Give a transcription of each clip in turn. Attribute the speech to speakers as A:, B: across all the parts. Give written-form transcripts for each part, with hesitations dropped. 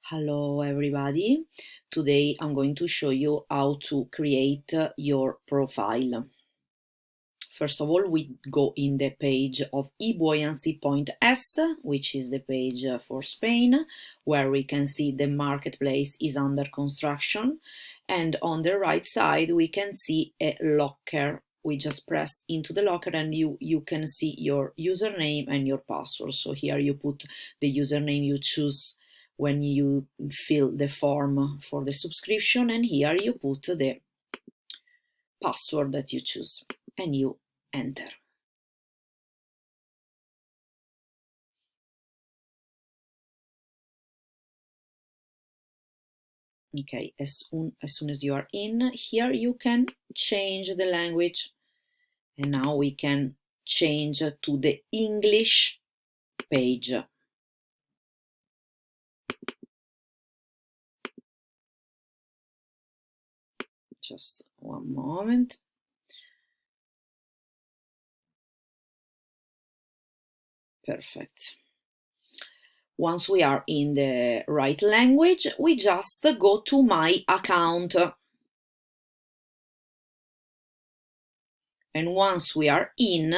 A: Hello everybody, today I'm going to show you how to create your profile. First of all, we go in the page of e-Buoyancy.s, which is the page for Spain, where we can see the marketplace is under construction, and on the right side we can see a locker. We just press into the locker and you can see your username and your password. So here you put the username you choose when you fill the form for the subscription, and here you put the password that you choose and you enter. Okay, as soon as you are in, here you can change the language, and now we can change to the English page. Just one moment. Perfect. Once we are in the right language, we just go to My Account. And once we are in,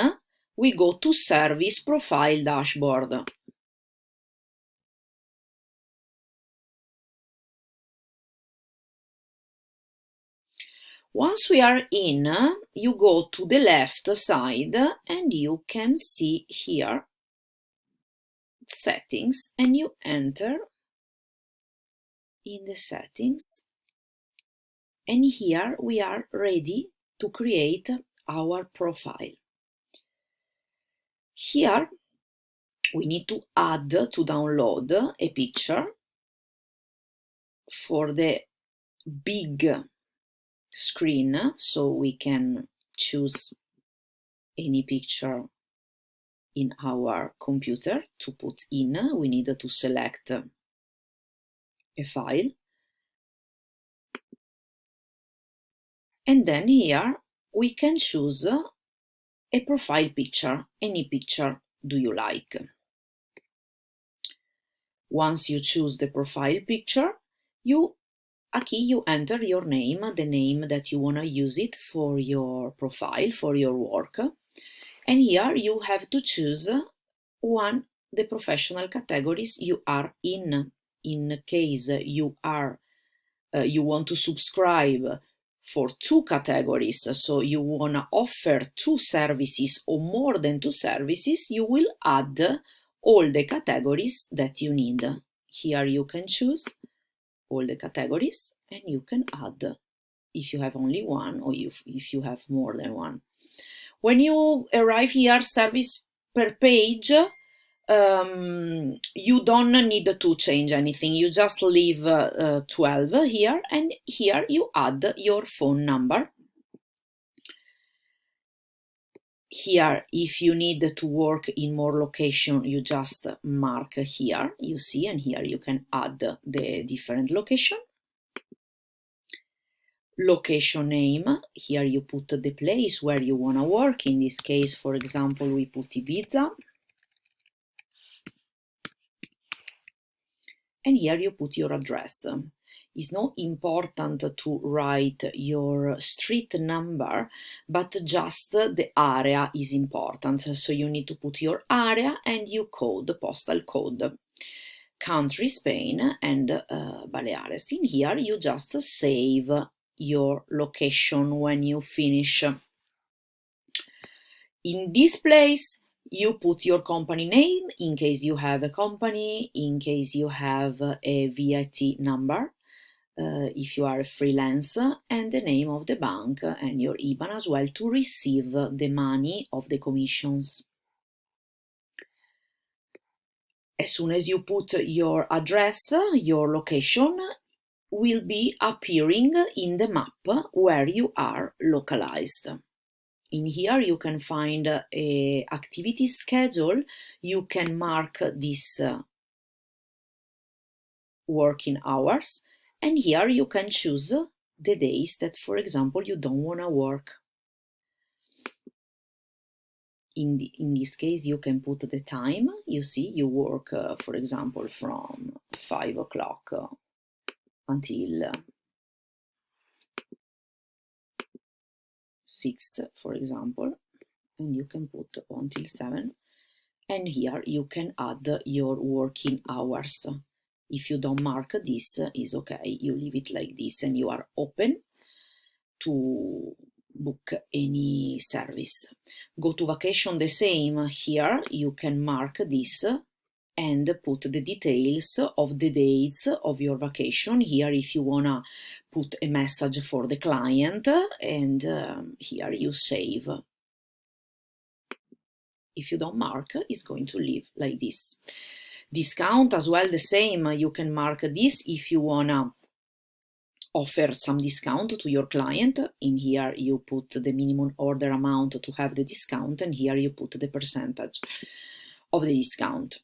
A: we go to Service Profile Dashboard. Once we are in, you go to the left side and you can see here settings, and you enter in the settings, and here we are ready to create our profile. Here we need to add to download a picture. For the big screen, so we can choose any picture in our computer to put in. We need to select a file, and then here we can choose a profile picture. Any picture do you like? Once you choose the profile picture, you enter your name, the name that you want to use it for your profile, for your work. And here you have to choose the professional categories you are in. In case you want to subscribe for 2 categories, so you want to offer 2 services or more than 2 services, you will add all the categories that you need. Here you can choose all the categories and you can add if you have only one or if you have more than one. When you arrive here, service per page, you don't need to change anything. You just leave 12 here, and here you add your phone number. Here, if you need to work in more location, you just mark here, you see, and here you can add the different location. Location name, here you put the place where you want to work. In this case, for example, we put Ibiza. And here you put your address. It's not important to write your street number, but just the area is important. So you need to put your area and your code, postal code. Country, Spain, and Baleares. In here you just save your location when you finish. In this place, you put your company name in case you have a company, in case you have a VAT number, if you are a freelance, and the name of the bank and your IBAN as well to receive the money of the commissions. As soon as you put your address, your location will be appearing in the map where you are localized. In here you can find a activity schedule. You can mark this working hours, and here you can choose the days that, for example, you don't want to work. in this case, you can put the time. You see, you work, for example, from 5 o'clock until 6, for example, and you can put until 7. And here you can add your working hours. If you don't mark this, is okay. You leave it like this and you are open to book any service. Go to vacation, the same. Here you can mark this and put the details of the dates of your vacation. Here, if you wanna put a message for the client, and here you save. If you don't mark, it's going to leave like this. Discount as well, the same. You can mark this if you wanna offer some discount to your client. In here you put the minimum order amount to have the discount, and here you put the percentage of the discount.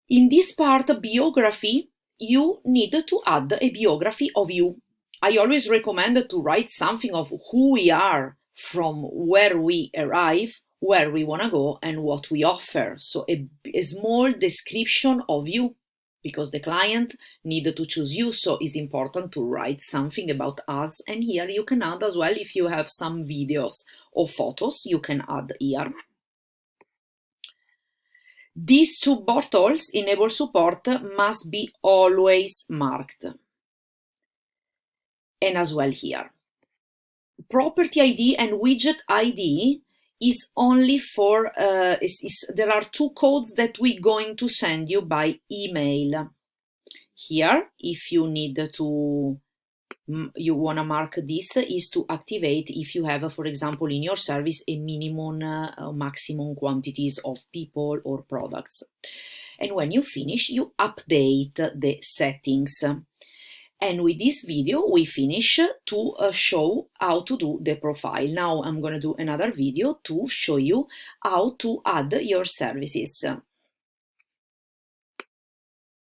A: In this part, biography, you need to add a biography of you. I always recommend to write something of who we are, from where we arrive, where we want to go, and what we offer. So a small description of you, because the client needs to choose you, so it's important to write something about us. And here you can add as well, if you have some videos or photos, you can add here. These two bottles enable support must be always marked. And as well here. Property ID and widget ID is only for, there are two codes that we're going to send you by email. Here, if you need to, you want to mark this, is to activate if you have, for example, in your service, a minimum, maximum quantities of people or products. And when you finish, you update the settings. And with this video, we finish to show how to do the profile. Now I'm going to do another video to show you how to add your services.